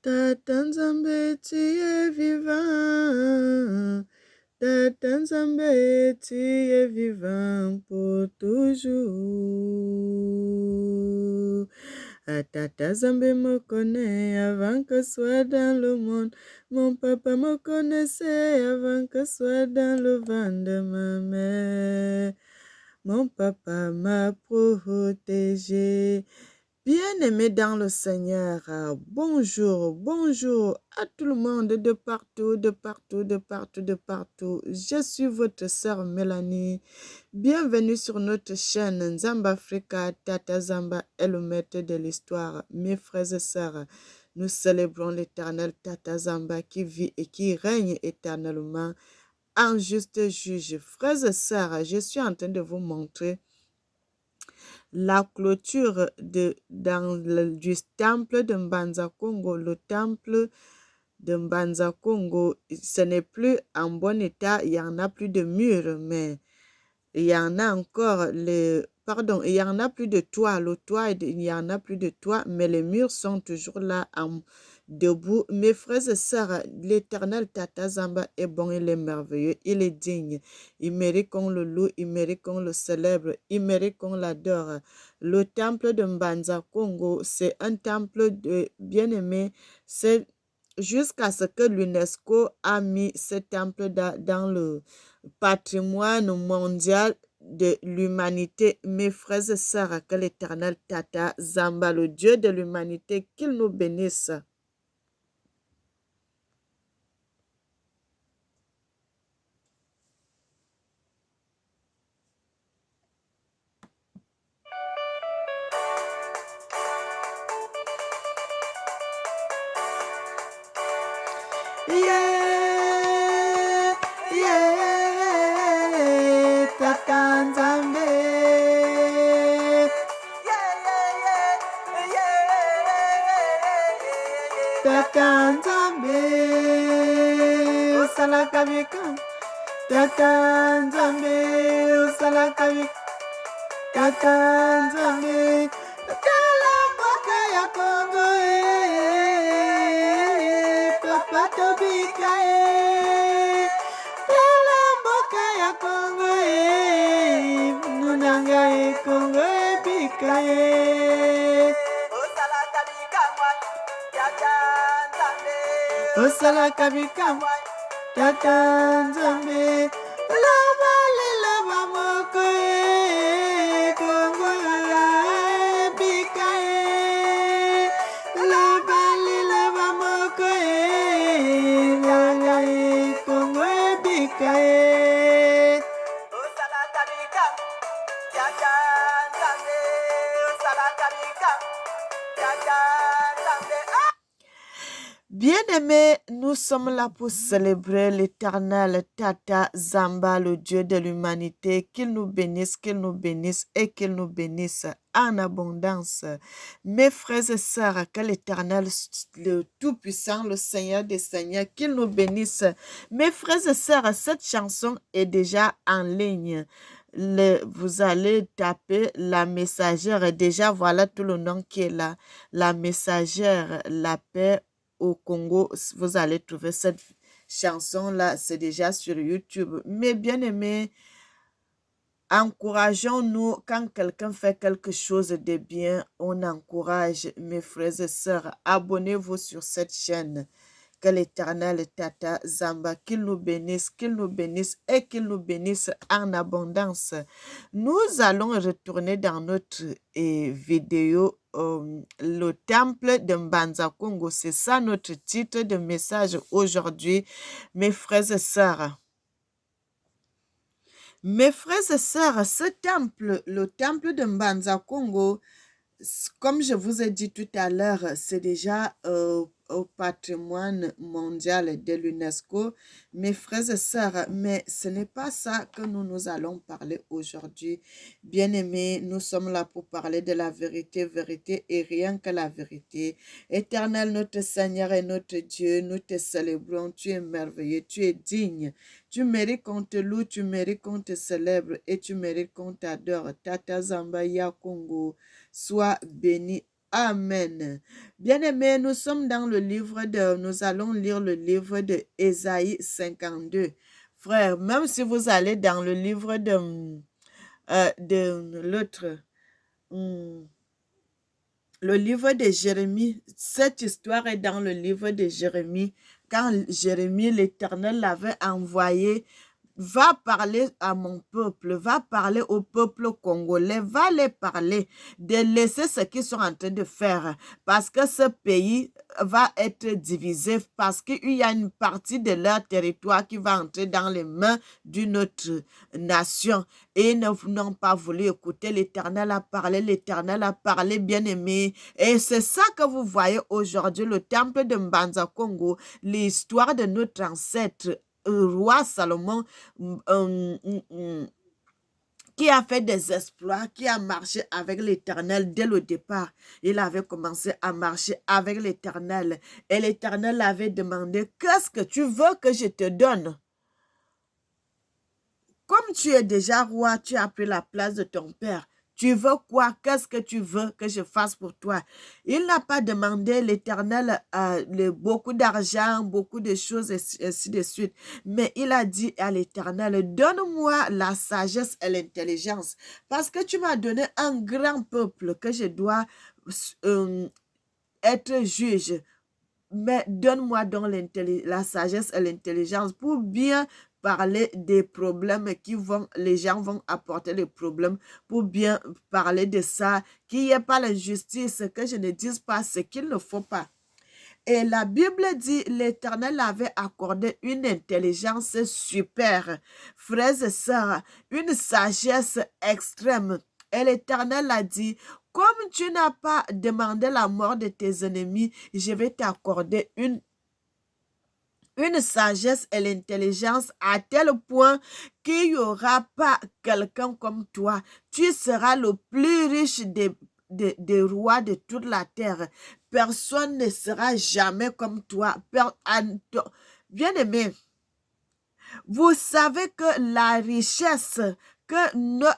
Tata Nzambe, tu es vivant. Tata Nzambe, tu es vivant pour toujours. Tata Nzambe me connaît avant que soit dans le monde. Mon papa me connaissait avant que soit dans le ventre de ma mère. Mon papa m'a protégé. Bien-aimés dans le Seigneur, bonjour, bonjour à tout le monde de partout, de partout, de partout, de partout. Je suis votre sœur Mélanie. Bienvenue sur notre chaîne Nzamba Africa. Tata Zamba est le maître de l'histoire. Mes frères et sœurs, nous célébrons l'éternel Tata Zamba qui vit et qui règne éternellement en juste juge. Frères et sœurs, je suis en train de vous montrer la clôture du temple de Mbanza Congo. Le temple de Mbanza Congo, ce n'est plus en bon état, il n'y en a plus de murs, mais il y en a encore pardon, il y en a plus de toit. Le toit, il y en a plus de toit, mais les murs sont toujours là debout. Mes frères et sœurs, l'éternel Tata Zamba est bon, il est merveilleux, il est digne. Il mérite qu'on le loue, il mérite qu'on le célèbre, il mérite qu'on l'adore. Le temple de Mbanza Congo, c'est un temple de bien-aimé. C'est jusqu'à ce que l'UNESCO a mis ce temple dans le patrimoine mondial de l'humanité. Mes frères et sœurs, que l'éternel Tata Zamba, le Dieu de l'humanité, qu'il nous bénisse. Yeah, yeah, Tata Nzambe. Tata Nzambe, osala kabika. Tata Nzambe, osala kabika. Tata Nzambe, tala mboka ya Congo, papa tobika, tala mboka ya Congo, nunanga Congo ebika, osala kabika, Tata Nzambe, lava lava moko, Congo ebika, lava lava moko, nanga Congo ebika, osala kabika, Tata Nzambe, osala kabika, Tata Nzambe. Bien-aimés, nous sommes là pour célébrer l'éternel Tata Zamba, le Dieu de l'humanité. Qu'il nous bénisse et qu'il nous bénisse en abondance. Mes frères et sœurs, que l'éternel, le Tout-Puissant, le Seigneur des Seigneurs, qu'il nous bénisse. Mes frères et sœurs, cette chanson est déjà en ligne. Vous allez taper la messagère. Et déjà, voilà tout le nom qui est là. La messagère, la paix au Congo. Vous allez trouver cette chanson-là. C'est déjà sur YouTube. Mais bien aimé, encourageons-nous quand quelqu'un fait quelque chose de bien. On encourage mes frères et sœurs. Abonnez-vous sur cette chaîne. Que l'Éternel Tata Zamba, qu'il nous bénisse et qu'il nous bénisse en abondance. Nous allons retourner dans notre vidéo, le temple de Mbanza Congo. C'est ça notre titre de message aujourd'hui, mes frères et sœurs. Mes frères et sœurs, ce temple, le temple de Mbanza Congo, comme je vous ai dit tout à l'heure, c'est déjà au patrimoine mondial de l'UNESCO. Mes frères et sœurs, mais ce n'est pas ça que nous allons parler aujourd'hui. Bien-aimés, nous sommes là pour parler de la vérité, vérité et rien que la vérité. Éternel, notre Seigneur et notre Dieu, nous te célébrons. Tu es merveilleux, tu es digne. Tu mérites qu'on te loue, tu mérites qu'on te célèbre et tu mérites qu'on t'adore. Tata Zamba Ya Congo, sois béni Amen. Bien-aimés, nous allons lire le livre de Ésaïe 52. Frère, même si vous allez dans le livre de l'autre, le livre de Jérémie, cette histoire est dans le livre de Jérémie. Quand Jérémie, l'Éternel l'avait envoyé, va parler à mon peuple, va parler au peuple congolais, va les parler de laisser ce qu'ils sont en train de faire parce que ce pays va être divisé parce qu'il y a une partie de leur territoire qui va entrer dans les mains d'une autre nation et ils n'ont pas voulu écouter. L'Éternel a parlé, bien-aimé, et c'est ça que vous voyez aujourd'hui, le temple de Mbanza Congo, l'histoire de notre ancêtre roi Salomon, qui a fait des exploits, qui a marché avec l'Éternel dès le départ. Il avait commencé à marcher avec l'Éternel et l'Éternel avait demandé, qu'est-ce que tu veux que je te donne? Comme tu es déjà roi, tu as pris la place de ton père. Tu veux quoi? Qu'est-ce que tu veux que je fasse pour toi? Il n'a pas demandé l'Éternel beaucoup d'argent, beaucoup de choses, et ainsi de suite. Mais il a dit à l'Éternel, donne-moi la sagesse et l'intelligence, parce que tu m'as donné un grand peuple que je dois être juge. Mais donne-moi donc la sagesse et l'intelligence pour bien parler des problèmes les gens vont apporter les problèmes, pour bien parler de ça, qu'il n'y ait pas l'injustice, que je ne dise pas ce qu'il ne faut pas. Et la Bible dit, l'Éternel avait accordé une intelligence super, frères et sœurs, une sagesse extrême. Et l'Éternel a dit, comme tu n'as pas demandé la mort de tes ennemis, je vais t'accorder une sagesse et l'intelligence à tel point qu'il n'y aura pas quelqu'un comme toi. Tu seras le plus riche des rois de toute la terre. Personne ne sera jamais comme toi. Bien-aimé, vous savez que la richesse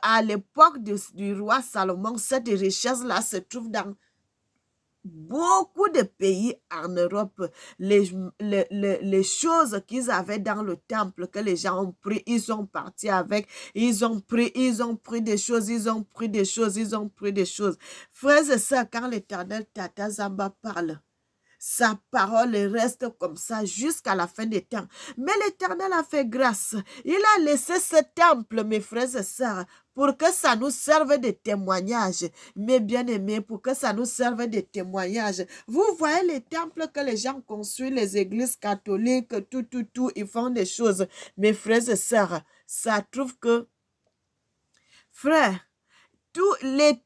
à l'époque du roi Salomon, cette richesse-là se trouve dans beaucoup de pays en Europe. Les choses qu'ils avaient dans le temple que les gens ont pris, ils sont partis avec, ils ont pris des choses, Frères et sœurs, quand l'Éternel Tata Zamba parle, sa parole reste comme ça jusqu'à la fin des temps. Mais l'Éternel a fait grâce. Il a laissé ce temple, mes frères et sœurs, pour que ça nous serve de témoignage. Mes bien-aimés, pour que ça nous serve de témoignage. Vous voyez les temples que les gens construisent, les églises catholiques, tout, ils font des choses. Mes frères et sœurs, ça trouve que, frère,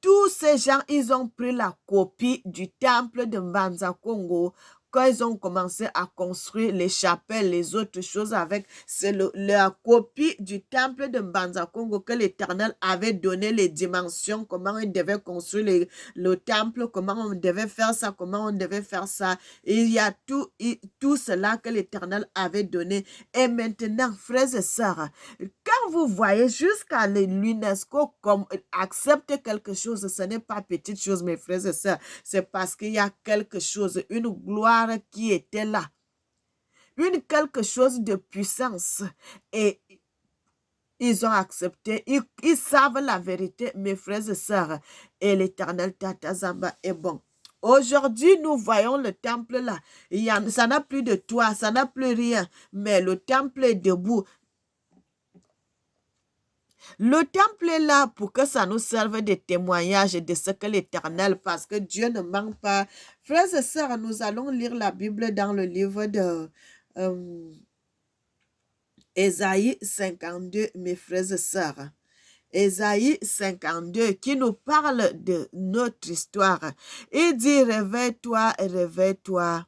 tous ces gens, ils ont pris la copie du temple de Mbanza Congo. Quand ils ont commencé à construire les chapelles, les autres choses avec, c'est la copie du temple de Mbanza Congo que l'Éternel avait donné les dimensions, comment il devait construire le temple, comment on devait faire ça, comment on devait faire ça. Il y a tout cela que l'Éternel avait donné. Et maintenant, frères et sœurs, quand vous voyez jusqu'à l'UNESCO accepte quelque chose, ce n'est pas petite chose, mes frères et sœurs. C'est parce qu'il y a quelque chose, une gloire qui était là. Quelque chose de puissance. Et ils ont accepté. Ils savent la vérité, mes frères et sœurs. Et l'Éternel Tata Zamba est bon. Aujourd'hui, nous voyons le temple là. Ça n'a plus de toit, ça n'a plus rien. Mais le temple est debout. Le temple est là pour que ça nous serve de témoignage de ce que l'Éternel, parce que Dieu ne manque pas. Frères et sœurs, nous allons lire la Bible dans le livre de Ésaïe 52, mes frères et sœurs. Ésaïe 52 qui nous parle de notre histoire. Il dit, réveille-toi, réveille-toi,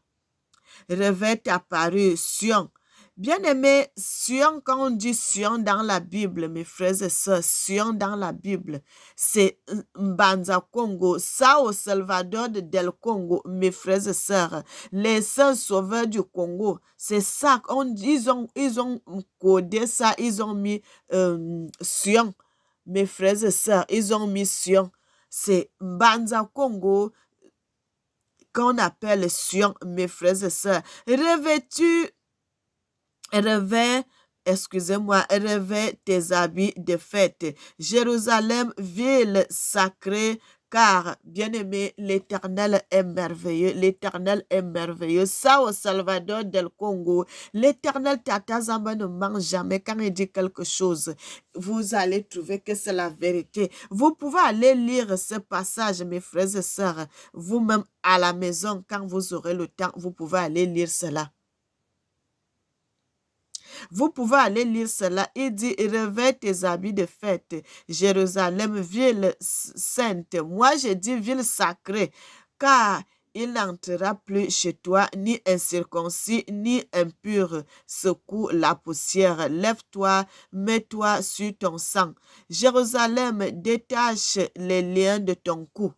réveille ta parure, Sion. Bien-aimé, Sion, quand on dit Sion dans la Bible, mes frères et sœurs, Sion dans la Bible, c'est Mbanza Congo, Sao Salvador del Congo, mes frères et sœurs, les saints sauveurs du Congo, c'est ça, ils ont codé ça, ils ont mis Sion, mes frères et sœurs, ils ont mis Sion, c'est Mbanza Congo, qu'on appelle Sion, mes frères et sœurs. Revêt tes habits de fête. Jérusalem, ville sacrée, car, bien-aimé, l'Éternel est merveilleux. L'Éternel est merveilleux. Ça, au Salvador del Congo, l'Éternel Tata Zamba ne ment jamais. Quand il dit quelque chose, vous allez trouver que c'est la vérité. Vous pouvez aller lire ce passage, mes frères et sœurs, vous-même à la maison, quand vous aurez le temps, vous pouvez aller lire cela. Vous pouvez aller lire cela. Il dit, revêt tes habits de fête. Jérusalem, ville sainte. Moi, je dis ville sacrée, car il n'entrera plus chez toi ni incirconcis, ni impur. Secoue la poussière. Lève-toi, mets-toi sur ton sang. Jérusalem, détache les liens de ton cou.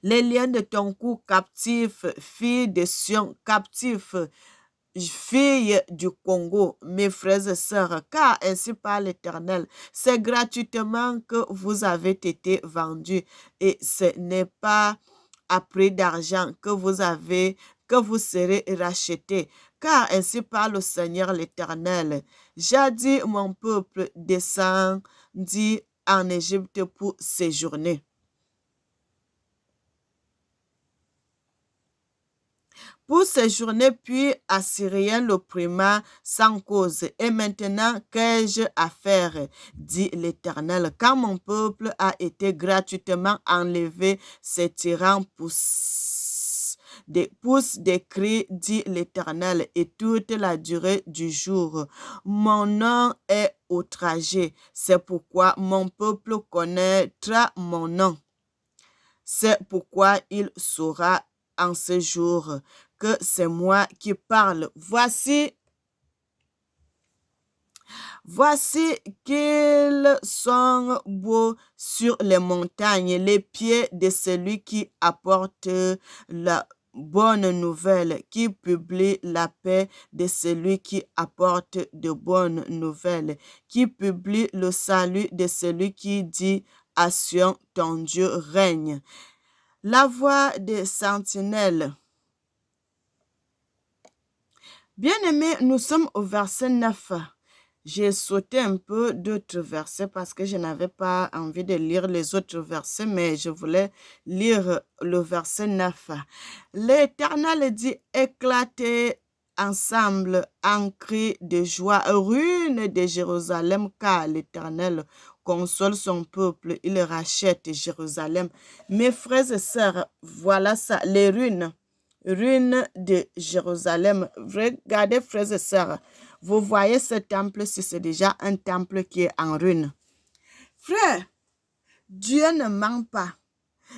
Les liens de ton cou, captif, fille de Sion, captif, fille du Congo, mes frères et sœurs, car ainsi par l'Éternel, c'est gratuitement que vous avez été vendus et ce n'est pas à prix d'argent que vous serez rachetés. Car ainsi par le Seigneur l'Éternel, jadis mon peuple descendit en Égypte pour séjourner. Pour séjourner, puis Assyrien l'opprima sans cause. Et maintenant, qu'ai-je à faire, dit l'Éternel, quand mon peuple a été gratuitement enlevé, ces tyrans poussent des cris, dit l'Éternel, et toute la durée du jour. Mon nom est outragé, c'est pourquoi mon peuple connaîtra mon nom. C'est pourquoi il saura en ce jour que c'est moi qui parle. Voici qu'ils sont beaux sur les montagnes, les pieds de celui qui apporte la bonne nouvelle, qui publie la paix de celui qui apporte de bonnes nouvelles, qui publie le salut de celui qui dit à Sion, ton Dieu règne. La voix des sentinelles. Bien-aimés, nous sommes au verset 9. J'ai sauté un peu d'autres versets parce que je n'avais pas envie de lire les autres versets, mais je voulais lire le verset 9. L'Éternel dit, éclatez ensemble en cris de joie, ruines de Jérusalem, car l'Éternel console son peuple, il rachète Jérusalem. Mes frères et sœurs, voilà ça, les ruines de Jérusalem. Regardez, frères et sœurs, vous voyez ce temple, si c'est déjà un temple qui est en ruine. Frère, Dieu ne ment pas.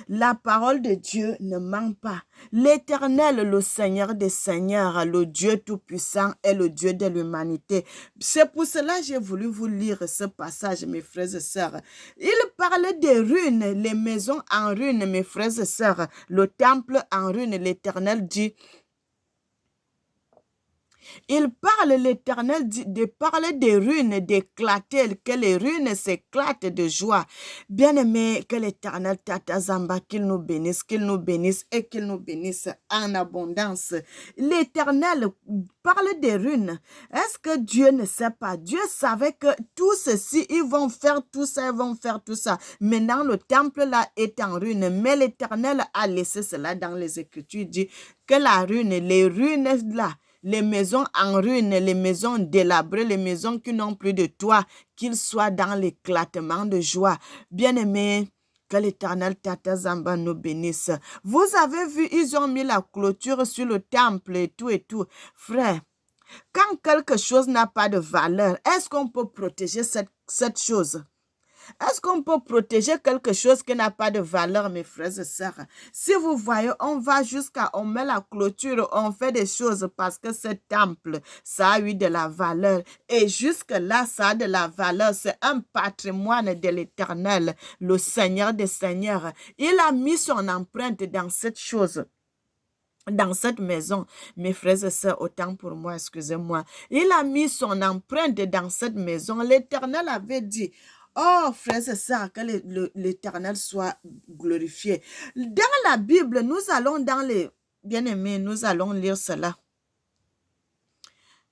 La parole de Dieu ne ment pas. L'Éternel, le Seigneur des Seigneurs, le Dieu Tout-Puissant est le Dieu de l'humanité. C'est pour cela que j'ai voulu vous lire ce passage, mes frères et sœurs. Il parlait des ruines, les maisons en ruine, mes frères et sœurs. Le temple en ruine, l'Éternel dit... Il parle, l'Éternel dit de parler des ruines, d'éclater, que les ruines s'éclatent de joie. Bien-aimé, que l'Éternel Tata Zamba, qu'il nous bénisse et qu'il nous bénisse en abondance. L'Éternel parle des ruines. Est-ce que Dieu ne sait pas? Dieu savait que tout ceci, ils vont faire tout ça, Maintenant, le temple là est en ruine, mais l'Éternel a laissé cela dans les Écritures. Il dit que la ruine, les ruines là, les maisons en ruine, les maisons délabrées, les maisons qui n'ont plus de toit, qu'ils soient dans l'éclatement de joie. Bien-aimés, que l'Éternel Tata Zamba nous bénisse. Vous avez vu, ils ont mis la clôture sur le temple et tout. Frère, quand quelque chose n'a pas de valeur, est-ce qu'on peut protéger cette chose? Est-ce qu'on peut protéger quelque chose qui n'a pas de valeur, mes frères et sœurs? Si vous voyez, on met la clôture, on fait des choses parce que ce temple, ça a eu de la valeur. Et jusque-là, ça a de la valeur. C'est un patrimoine de l'Éternel, le Seigneur des Seigneurs. Il a mis son empreinte dans cette chose. Dans cette maison, mes frères et sœurs, autant pour moi, excusez-moi. Il a mis son empreinte dans cette maison. L'Éternel avait dit, Oh, frères et sœurs, que l'Éternel soit glorifié. Dans la Bible, nous allons dans les... Bien-aimés, nous allons lire cela.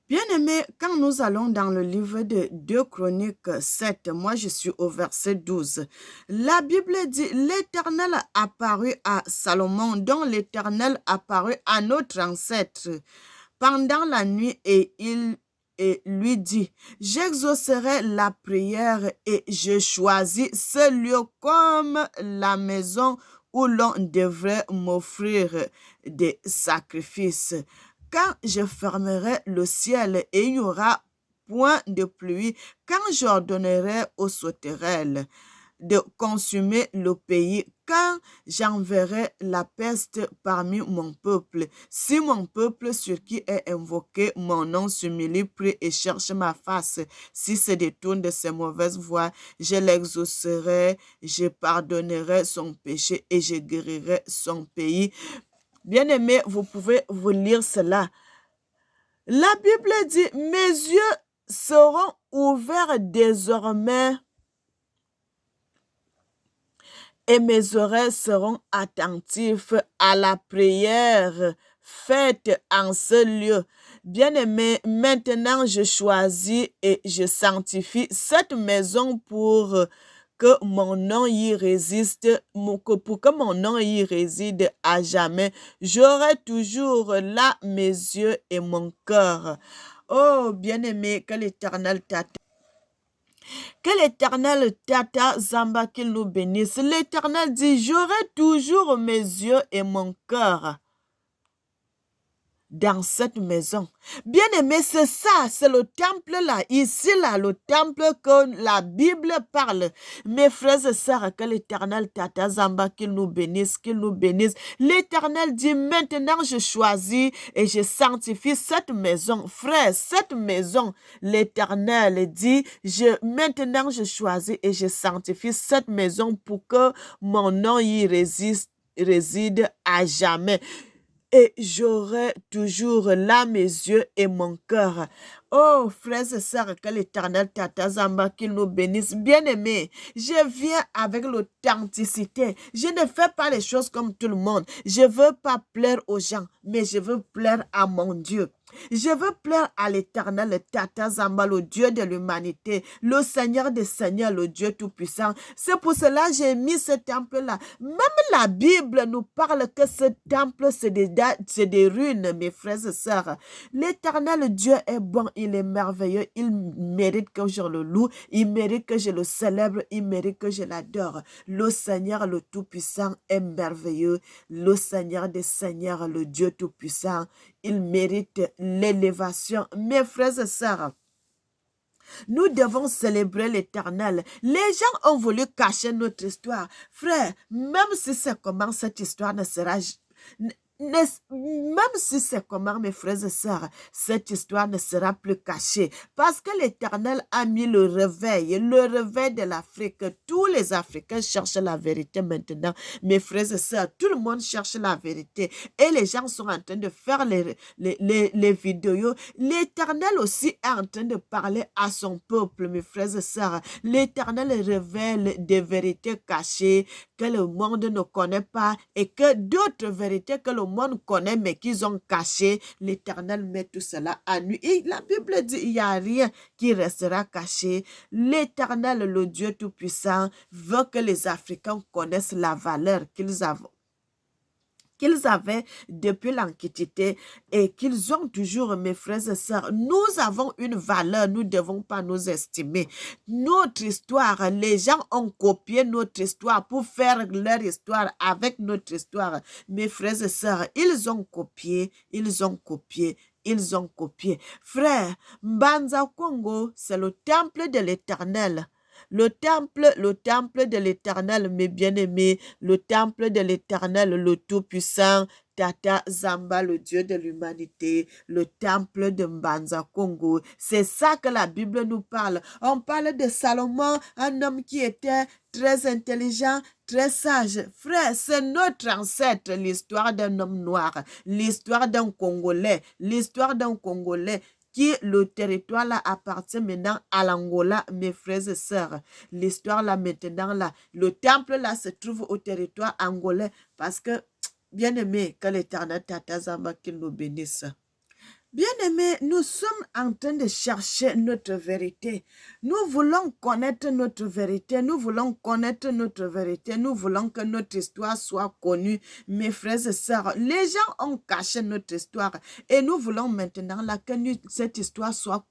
Bien-aimés, quand nous allons dans le livre de 2 Chroniques 7, moi je suis au verset 12, la Bible dit, l'Éternel apparut à Salomon, dont l'Éternel apparut à notre ancêtre pendant la nuit et il lui dit, j'exaucerai la prière et je choisis ce lieu comme la maison où l'on devrait m'offrir des sacrifices. Quand je fermerai le ciel et il n'y aura point de pluie, quand j'ordonnerai aux sauterelles de consumer le pays, quand j'enverrai la peste parmi mon peuple, si mon peuple sur qui est invoqué mon nom s'humilie, prie et cherche ma face, si se détourne de ses mauvaises voies, je l'exaucerai, je pardonnerai son péché et je guérirai son pays. Bien-aimés, vous pouvez vous lire cela. La Bible dit, mes yeux seront ouverts désormais et mes oreilles seront attentives à la prière faite en ce lieu. Bien-aimé, maintenant je choisis et je sanctifie cette maison pour que mon nom y résiste, pour que mon nom y réside à jamais. J'aurai toujours là mes yeux et mon cœur. Oh, bien-aimé, que l'Éternel t'attende. Que l'Éternel Tata Zamba qu'il nous bénisse. L'Éternel dit, j'aurai toujours mes yeux et mon cœur dans cette maison. Bien-aimé, c'est ça, c'est le temple là, ici là, le temple que la Bible parle. Mes frères et sœurs, que l'Éternel Tata Zamba qu'il nous bénisse, qu'il nous bénisse. L'Éternel dit, maintenant je choisis et je sanctifie cette maison. Frère, cette maison, l'Éternel dit, maintenant je choisis et je sanctifie cette maison pour que mon nom y réside à jamais. Et j'aurai toujours là mes yeux et mon cœur. Oh, frères et sœurs, que l'Éternel Tata Zamba qu'il nous bénisse. Bien-aimés, je viens avec l'authenticité. Je ne fais pas les choses comme tout le monde. Je ne veux pas plaire aux gens, mais je veux plaire à mon Dieu. Je veux plaire à l'Éternel, le Tata Zamba, le Dieu de l'humanité, le Seigneur des Seigneurs, le Dieu Tout-Puissant. C'est pour cela que j'ai mis ce temple-là. Même la Bible nous parle que ce temple, c'est des ruines, mes frères et sœurs. L'Éternel Dieu est bon, il est merveilleux, il mérite que je le loue, il mérite que je le célèbre, il mérite que je l'adore. Le Seigneur, le Tout-Puissant, est merveilleux. Le Seigneur des Seigneurs, le Dieu Tout-Puissant, il mérite l'élévation. Mes frères et sœurs, nous devons célébrer l'Éternel. Les gens ont voulu cacher notre histoire. Frère, même si c'est comment cette histoire ne sera... Même si c'est comment, mes frères et sœurs, cette histoire ne sera plus cachée. Parce que l'Éternel a mis le réveil de l'Afrique. Tous les Africains cherchent la vérité maintenant. Mes frères et sœurs, tout le monde cherche la vérité. Et les gens sont en train de faire les vidéos. L'Éternel aussi est en train de parler à son peuple, mes frères et sœurs. L'Éternel révèle des vérités cachées que le monde ne connaît pas et que d'autres vérités que le monde connaît mais qu'ils ont cachées. L'Éternel met tout cela à nu. Et la Bible dit il n'y a rien qui restera caché. L'Éternel, le Dieu Tout-Puissant, veut que les Africains connaissent la valeur qu'ils avaient depuis l'Antiquité et qu'ils ont toujours, mes frères et sœurs. Nous avons une valeur, nous ne devons pas nous estimer. Notre histoire, les gens ont copié notre histoire pour faire leur histoire avec notre histoire. Mes frères et sœurs, ils ont copié. Frère, Mbanza Congo, c'est le temple de l'Éternel. Le temple de l'Éternel, mes bien-aimés, le temple de l'Éternel, le Tout-Puissant, Tata Zamba, le Dieu de l'humanité, le temple de Mbanza Congo. C'est ça que la Bible nous parle. On parle de Salomon, un homme qui était très intelligent, très sage. Frère, c'est notre ancêtre, l'histoire d'un homme noir, l'histoire d'un Congolais le territoire là appartient maintenant à l'Angola, mes frères et sœurs. L'histoire là maintenant là, le temple là se trouve au territoire angolais parce que, bien aimé, que l'Éternel Tata Zamba qu'il nous bénisse. Bien-aimés, nous sommes en train de chercher notre vérité. Nous voulons connaître notre vérité. Nous voulons connaître notre vérité. Nous voulons que notre histoire soit connue. Mes frères et sœurs, les gens ont caché notre histoire. Et nous voulons maintenant là, que cette histoire soit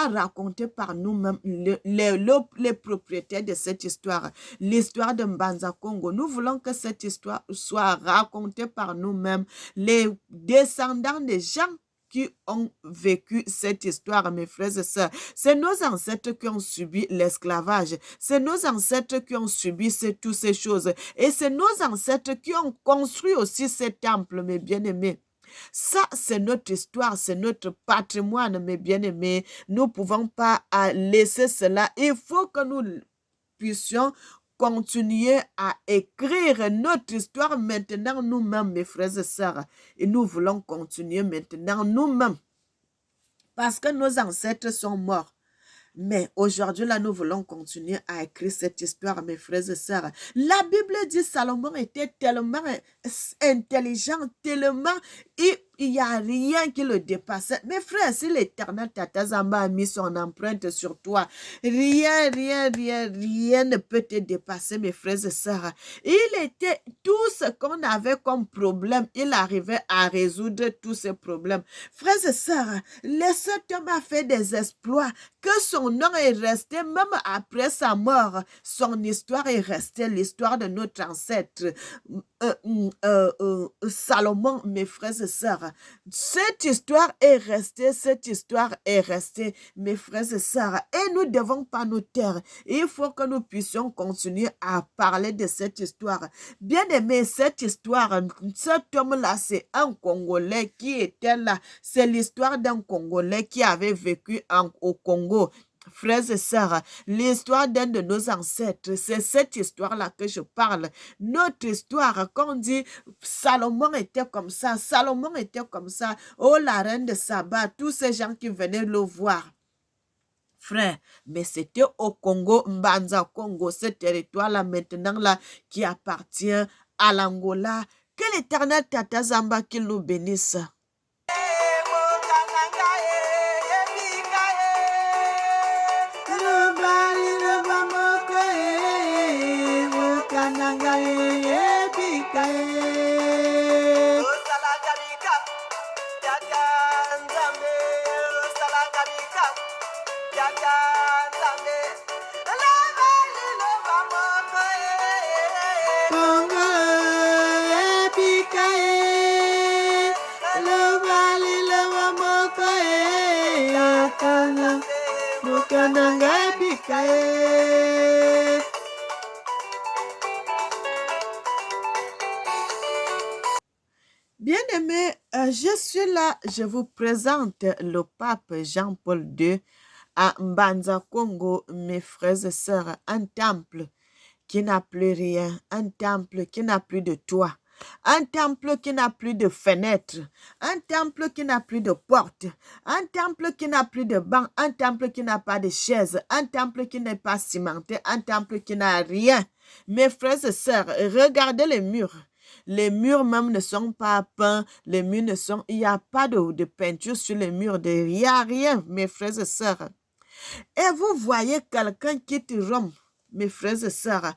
racontée par nous-mêmes, les propriétaires de cette histoire. L'histoire de Mbanza Congo. Nous voulons que cette histoire soit racontée par nous-mêmes, les descendants des gens qui ont vécu cette histoire, mes frères et sœurs. C'est nos ancêtres qui ont subi l'esclavage. C'est nos ancêtres qui ont subi toutes ces choses. Et c'est nos ancêtres qui ont construit aussi ces temples, mes bien-aimés. Ça, c'est notre histoire, c'est notre patrimoine, mes bien-aimés. Nous ne pouvons pas laisser cela. Il faut que nous puissions continuer à écrire notre histoire maintenant nous-mêmes, mes frères et sœurs. Et nous voulons continuer maintenant nous-mêmes. Parce que nos ancêtres sont morts. Mais aujourd'hui, là, nous voulons continuer à écrire cette histoire, mes frères et sœurs. La Bible dit Salomon était tellement intelligent, tellement... Il n'y a rien qui le dépassait. Mes frères, si l'Éternel Tata Zamba a mis son empreinte sur toi, rien ne peut te dépasser, mes frères et sœurs. Il était tout ce qu'on avait comme problème, il arrivait à résoudre tous ces problèmes. Frères et sœurs, cet homme a fait des exploits, que son nom est resté, même après sa mort, son histoire est restée, l'histoire de notre ancêtre. Salomon, mes frères et sœurs. Cette histoire est restée, mes frères et sœurs. Et nous ne devons pas nous taire. Il faut que nous puissions continuer à parler de cette histoire. Bien aimé, cette histoire, cet homme-là, c'est un Congolais qui était là. C'est l'histoire d'un Congolais qui avait vécu au Congo. Frères et sœurs, l'histoire d'un de nos ancêtres, c'est cette histoire-là que je parle. Notre histoire, quand on dit Salomon était comme ça, oh la reine de Saba, tous ces gens qui venaient le voir. Frère, mais c'était au Congo, Mbanza Congo, ce territoire-là maintenant là qui appartient à l'Angola. Que l'Éternel Tata Zamba qu'il nous bénisse. Bien-aimés, je suis là, je vous présente le pape Jean-Paul II à Mbanza Congo, mes frères et sœurs, un temple qui n'a plus rien, un temple qui n'a plus de toit, un temple qui n'a plus de fenêtres, un temple qui n'a plus de portes, un temple qui n'a plus de bancs, un temple qui n'a pas de chaises, un temple qui n'est pas cimenté, un temple qui n'a rien. Mes frères et sœurs, regardez les murs. Les murs même ne sont pas peints, les murs ne sont... Il n'y a pas de peinture sur les murs, il n'y a rien, mes frères et sœurs. Et vous voyez quelqu'un qui quitte Rome, mes frères et sœurs,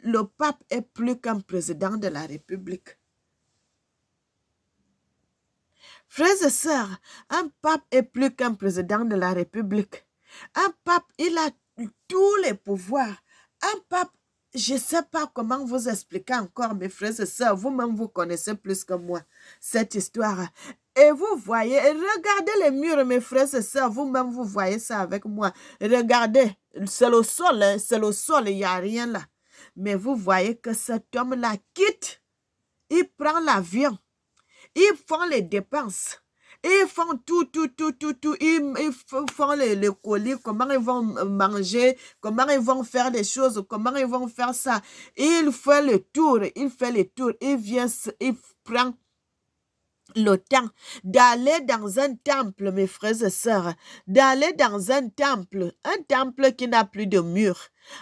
le pape est plus qu'un président de la République. Frères et sœurs, un pape est plus qu'un président de la République. Un pape, il a tous les pouvoirs. Un pape, je ne sais pas comment vous expliquer encore, mes frères et sœurs, vous-même vous connaissez plus que moi cette histoire. Et vous voyez, regardez les murs, mes frères et sœurs, vous-même vous voyez ça avec moi. Regardez, c'est le sol, il n'y a rien là. Mais vous voyez que cet homme-là quitte, il prend l'avion, ils font les dépenses, ils font tout, ils font les colis, comment ils vont manger, comment ils vont faire les choses, comment ils vont faire ça. Il fait le tour, il vient, il prend le temps d'aller dans un temple, mes frères et sœurs, d'aller dans un temple qui n'a plus de mur,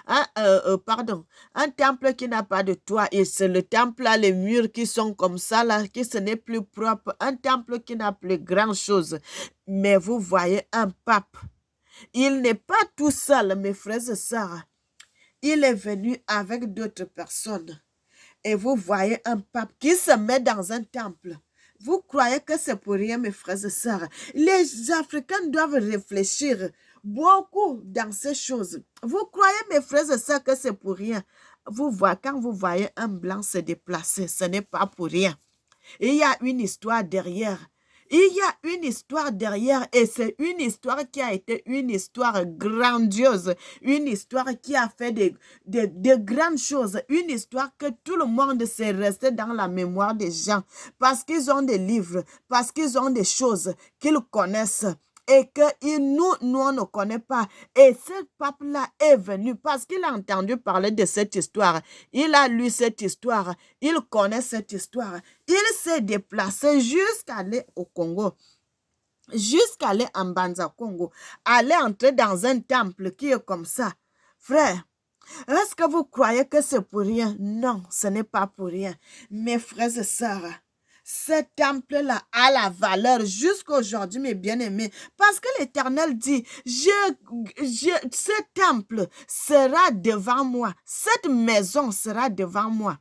un temple qui n'a pas de toit, et c'est le temple là, les murs qui sont comme ça là, qui ce n'est plus propre, un temple qui n'a plus grand chose. Mais vous voyez un pape, il n'est pas tout seul, mes frères et sœurs, il est venu avec d'autres personnes. Et vous voyez un pape qui se met dans un temple. Vous croyez que c'est pour rien, mes frères et sœurs? Les Africains doivent réfléchir beaucoup dans ces choses. Vous croyez, mes frères et sœurs, que c'est pour rien? Quand vous voyez un blanc se déplacer, ce n'est pas pour rien. Il y a une histoire derrière. Il y a une histoire derrière et c'est une histoire qui a été une histoire grandiose, une histoire qui a fait de grandes choses, une histoire que tout le monde s'est resté dans la mémoire des gens parce qu'ils ont des livres, parce qu'ils ont des choses qu'ils connaissent. Et que nous, on ne connaît pas. Et ce pape-là est venu parce qu'il a entendu parler de cette histoire. Il a lu cette histoire. Il connaît cette histoire. Il s'est déplacé jusqu'à aller au Congo, jusqu'à aller en Banza Congo, aller entrer dans un temple qui est comme ça. Frère, est-ce que vous croyez que c'est pour rien? Non, ce n'est pas pour rien. Mes frères et sœurs, ce temple-là a la valeur jusqu'à aujourd'hui, mes bien-aimés, parce que l'Éternel dit, ce temple sera devant moi, cette maison sera devant moi.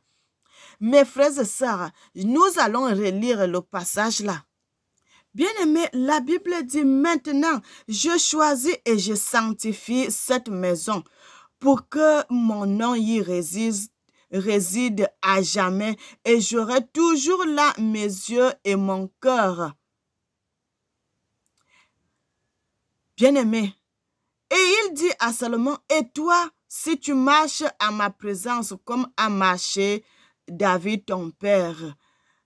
Mes frères et sœurs, nous allons relire le passage là. Bien-aimé, la Bible dit maintenant, je choisis et je sanctifie cette maison pour que mon nom y réside à jamais et j'aurai toujours là mes yeux et mon cœur. Bien-aimé, et il dit à Salomon, et toi, si tu marches à ma présence comme a marché David ton père,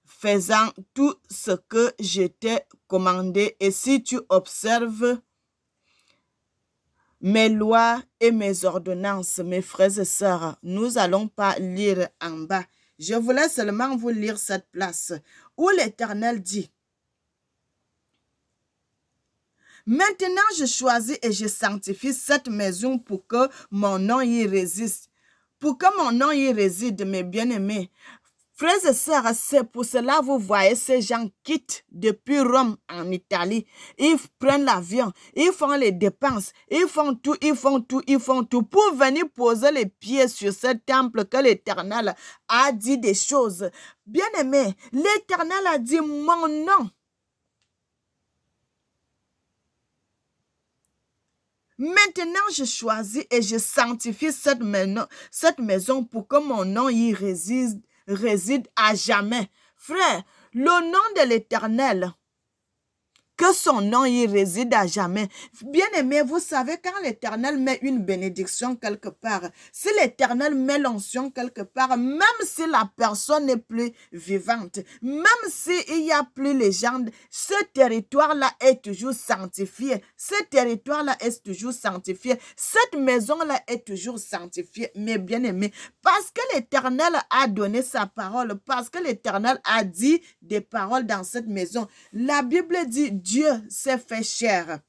faisant tout ce que je t'ai commandé, et si tu observes mes lois et mes ordonnances, mes frères et sœurs, nous allons pas lire en bas. Je voulais seulement vous lire cette place où l'Éternel dit, maintenant je choisis et je sanctifie cette maison pour que mon nom y réside. Pour que mon nom y réside, mes bien-aimés. Frères et sœurs, c'est pour cela vous voyez ces gens quittent depuis Rome en Italie. Ils prennent l'avion, ils font les dépenses, ils font tout pour venir poser les pieds sur ce temple que l'Éternel a dit des choses. Bien-aimés, l'Éternel a dit mon nom. Maintenant, je choisis et je sanctifie cette maison pour que mon nom y réside à jamais. Frère, le nom de l'Éternel, que son nom y réside à jamais. Bien-aimé, vous savez, quand l'Éternel met une bénédiction quelque part, si l'Éternel met l'onction quelque part, même si la personne n'est plus vivante, même s'il n'y a plus les gens, ce territoire-là est toujours sanctifié. Ce territoire-là est toujours sanctifié. Cette maison-là est toujours sanctifiée, mes bien-aimés, parce que l'Éternel a donné sa parole, parce que l'Éternel a dit des paroles dans cette maison. La Bible dit, Dieu s'est fait chair.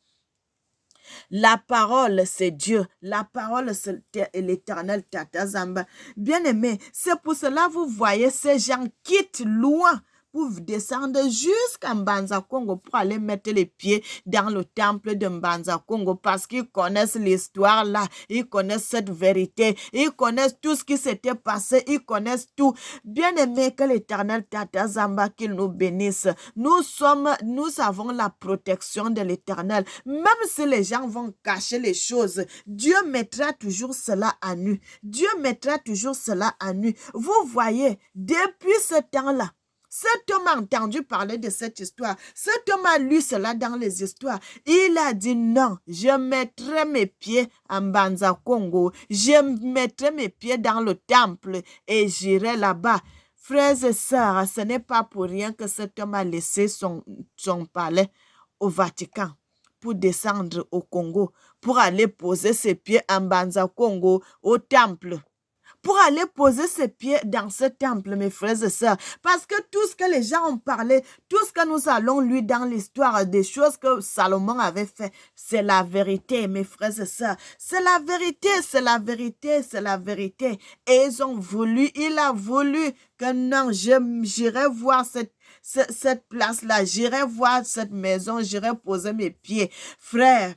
La parole, c'est Dieu. La parole, c'est l'Éternel Tata Zamba. Bien-aimé, c'est pour cela vous voyez ces gens quittent loin pour descendre jusqu'à Mbanza Congo pour aller mettre les pieds dans le temple de Mbanza Congo parce qu'ils connaissent l'histoire là, ils connaissent cette vérité, ils connaissent tout ce qui s'était passé, ils connaissent tout. Bien aimé, que l'Éternel Tata Zamba qu'il nous bénisse. Nous avons la protection de l'Éternel. Même si les gens vont cacher les choses, Dieu mettra toujours cela à nu. Dieu mettra toujours cela à nu. Vous voyez, depuis ce temps-là, cet homme a entendu parler de cette histoire. Cet homme a lu cela dans les histoires. Il a dit non, je mettrai mes pieds en Mbanza Congo. Je mettrai mes pieds dans le temple et j'irai là-bas. Frères et sœurs, ce n'est pas pour rien que cet homme a laissé son palais au Vatican pour descendre au Congo, pour aller poser ses pieds en Mbanza Congo, au temple, pour aller poser ses pieds dans ce temple, mes frères et sœurs. Parce que tout ce que les gens ont parlé, tout ce que nous allons lire dans l'histoire des choses que Salomon avait fait, c'est la vérité, mes frères et sœurs. C'est la vérité, c'est la vérité, c'est la vérité. Et il a voulu que non, j'irai voir cette place-là, j'irai voir cette maison, j'irai poser mes pieds. Frère,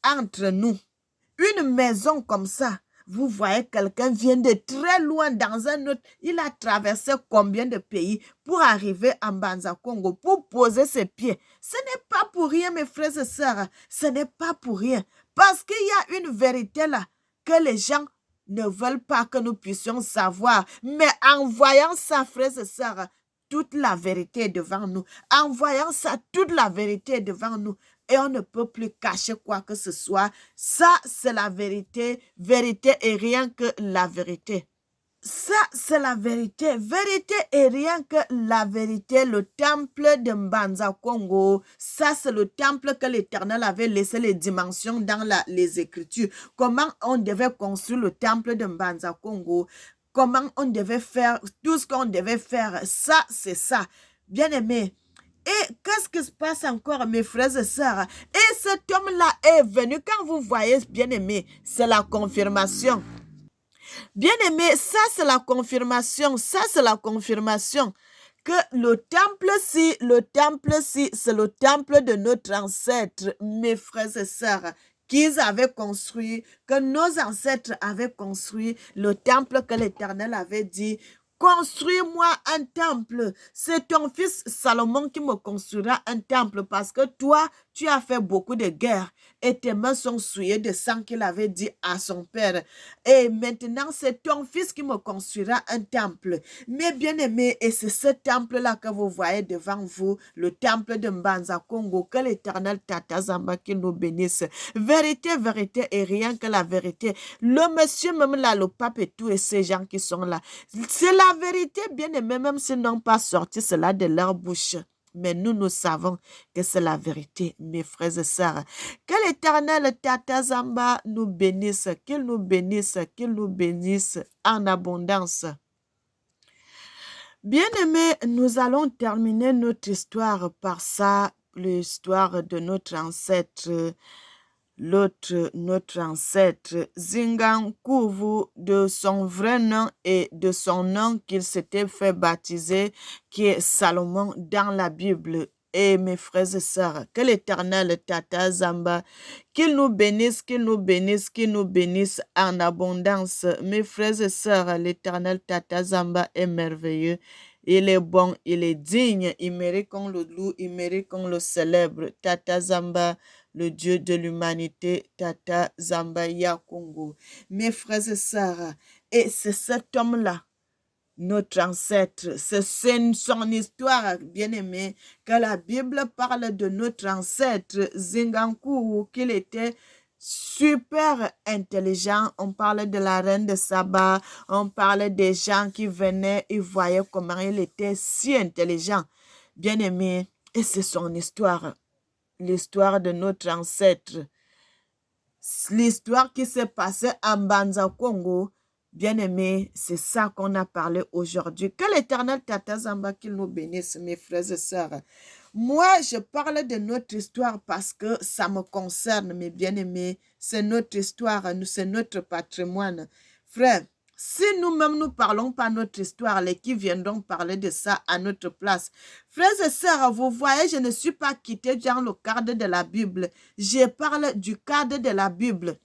entre nous, une maison comme ça, vous voyez, quelqu'un vient de très loin dans un autre. Il a traversé combien de pays pour arriver en Banza Congo, pour poser ses pieds. Ce n'est pas pour rien, mes frères et sœurs. Ce n'est pas pour rien. Parce qu'il y a une vérité là que les gens ne veulent pas que nous puissions savoir. Mais en voyant ça, frères et sœurs, toute la vérité est devant nous. En voyant ça, toute la vérité est devant nous. Et on ne peut plus cacher quoi que ce soit. Ça, c'est la vérité. Vérité et rien que la vérité. Ça, c'est la vérité. Vérité et rien que la vérité. Le temple de Mbanza Congo, ça, c'est le temple que l'Éternel avait laissé les dimensions dans les Écritures. Comment on devait construire le temple de Mbanza Congo. Comment on devait faire, tout ce qu'on devait faire. Ça, c'est ça. Bien-aimé. Et qu'est-ce qui se passe encore, mes frères et sœurs? Et cet homme-là est venu, quand vous voyez, bien-aimé, c'est la confirmation. Bien-aimé, ça c'est la confirmation, que le temple-ci, c'est le temple de notre ancêtre, mes frères et sœurs, qu'ils avaient construit, que nos ancêtres avaient construit, le temple que l'Éternel avait dit, construis-moi un temple. C'est ton fils Salomon qui me construira un temple parce que toi, tu as fait beaucoup de guerres et tes mains sont souillées de sang qu'il avait dit à son père. Et maintenant, c'est ton fils qui me construira un temple. Mais bien aimé, et c'est ce temple-là que vous voyez devant vous, le temple de Mbanza Congo, que l'Éternel Tata Zamba qui nous bénisse. Vérité, vérité et rien que la vérité. Le monsieur, même là, le pape et tous et ces gens qui sont là, c'est la vérité, bien aimé, même s'ils n'ont pas sorti cela de leur bouche. Mais nous savons que c'est la vérité, mes frères et sœurs. Que l'Éternel Tata Zamba nous bénisse, qu'il nous bénisse en abondance. Bien-aimés, nous allons terminer notre histoire par ça, l'histoire de notre ancêtre, notre ancêtre Zingankuvu, de son vrai nom et de son nom qu'il s'était fait baptiser, qui est Salomon dans la Bible. Et mes frères et sœurs, que l'Éternel Tata Zamba, qu'il nous bénisse, en abondance. Mes frères et sœurs, l'Éternel Tata Zamba est merveilleux. Il est bon, il est digne, il mérite qu'on le loue, il mérite qu'on le célèbre. Tata Zamba, le Dieu de l'humanité, Tata Zamba Congo. Mes frères et sœurs, et c'est cet homme-là, notre ancêtre, c'est son histoire, bien-aimé, que la Bible parle de notre ancêtre, Zingankou, qu'il était super intelligent. On parle de la reine de Saba, on parle des gens qui venaient et voyaient comment il était si intelligent, bien-aimé, et c'est son histoire. L'histoire de notre ancêtre, l'histoire qui s'est passée en Banza Congo, bien-aimé, c'est ça qu'on a parlé aujourd'hui. Que l'Éternel Tata Zamba qu'il nous bénisse, mes frères et sœurs. Moi, je parle de notre histoire parce que ça me concerne, mes bien-aimés. C'est notre histoire, c'est notre patrimoine. Frère, si nous-mêmes nous parlons pas notre histoire, les qui viendront parler de ça à notre place. Frères et sœurs, vous voyez, je ne suis pas quitté dans le cadre de la Bible. Je parle du cadre de la Bible.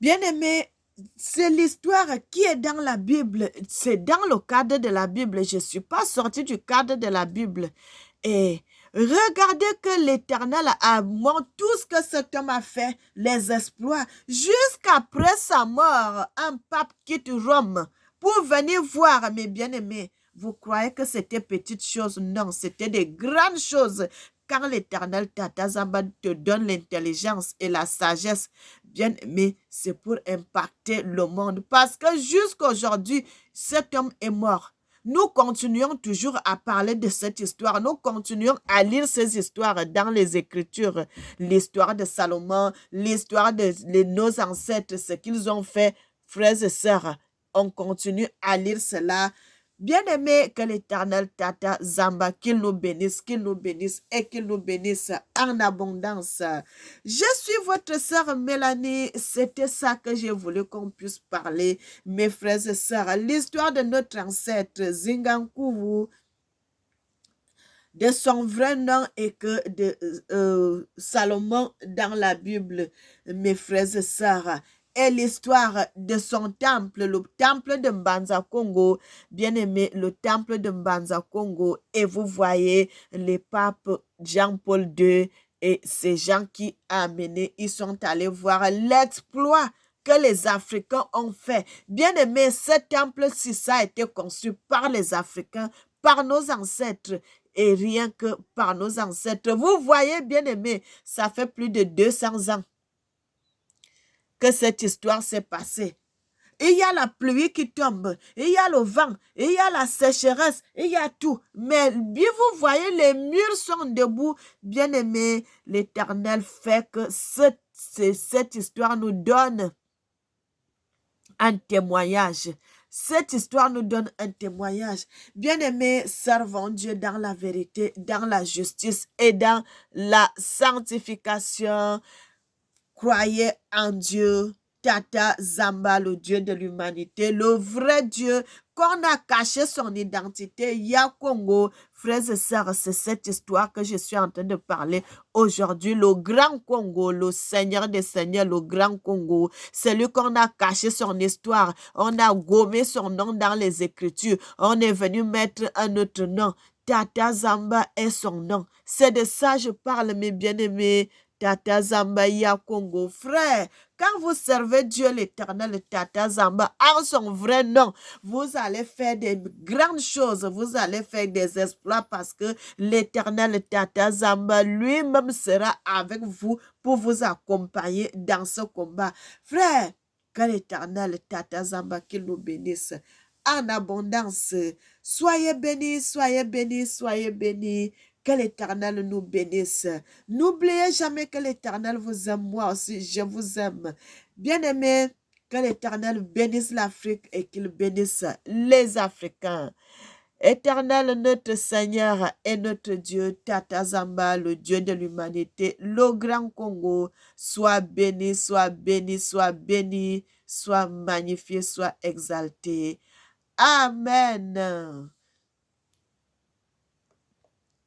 Bien-aimé, c'est l'histoire qui est dans la Bible. C'est dans le cadre de la Bible. Je ne suis pas sortie du cadre de la Bible. Et regardez que l'Éternel a montré tout ce que cet homme a fait, les exploits. Jusqu'après sa mort, un pape quitte Rome pour venir voir, mes bien-aimés. Vous croyez que c'était petite chose? Non, c'était des grandes choses. Quand l'Éternel Tata Zamba te donne l'intelligence et la sagesse, bien-aimé, c'est pour impacter le monde. Parce que jusqu'à aujourd'hui, cet homme est mort. Nous continuons toujours à parler de cette histoire. Nous continuons à lire ces histoires dans les Écritures. L'histoire de Salomon, l'histoire de nos ancêtres, ce qu'ils ont fait. frères et sœurs, on continue à lire cela. Bien-aimés, que l'Éternel Tata Zamba, qu'il nous bénisse et qu'il nous bénisse en abondance. Je suis votre sœur Mélanie. C'était ça que j'ai voulu qu'on puisse parler, mes frères et sœurs. L'histoire de notre ancêtre Zingankouvu, de son vrai nom et que de Salomon dans la Bible, mes frères et sœurs, et l'histoire de son temple, le temple de Mbanza Congo, bien aimé, le temple de Mbanza Congo, et vous voyez les papes Jean-Paul II et ces gens qui amené, ils sont allés voir l'exploit que les Africains ont fait. Bien aimé, ce temple-ci, ça a été conçu par les Africains, par nos ancêtres, et rien que par nos ancêtres. Vous voyez, bien aimé, ça fait plus de 200 ans que cette histoire s'est passée. Il y a la pluie qui tombe, il y a le vent, il y a la sécheresse, il y a tout. Mais bien vous voyez, les murs sont debout. Bien aimé, l'Éternel fait que cette histoire nous donne un témoignage. Cette histoire nous donne un témoignage. Bien-aimés, servons Dieu dans la vérité, dans la justice et dans la sanctification. Croyez en Dieu, Tata Zamba, le Dieu de l'humanité, le vrai Dieu qu'on a caché son identité, Yakongo. Frères et sœurs, c'est cette histoire que je suis en train de parler aujourd'hui. Le grand Congo, le Seigneur des Seigneurs, le grand Congo, c'est lui qu'on a caché son histoire. On a gommé son nom dans les Écritures. On est venu mettre un autre nom. Tata Zamba est son nom. C'est de ça que je parle, mes bien-aimés. Tata Zamba Ya Congo. Frère, quand vous servez Dieu l'Éternel, Tata Zamba, en son vrai nom, vous allez faire des grandes choses, vous allez faire des exploits parce que l'Éternel Tata Zamba lui-même sera avec vous pour vous accompagner dans ce combat. Frère, que l'Éternel Tata Zamba qu'il nous bénisse en abondance. Soyez bénis, soyez bénis, soyez bénis. Que l'Éternel nous bénisse. N'oubliez jamais que l'Éternel vous aime. Moi aussi, je vous aime. Bien-aimés, que l'Éternel bénisse l'Afrique et qu'il bénisse les Africains. Éternel, notre Seigneur et notre Dieu, Tata Zamba, le Dieu de l'humanité, le grand Congo, soit béni, soit béni, soit béni, soit magnifié, soit exalté. Amen.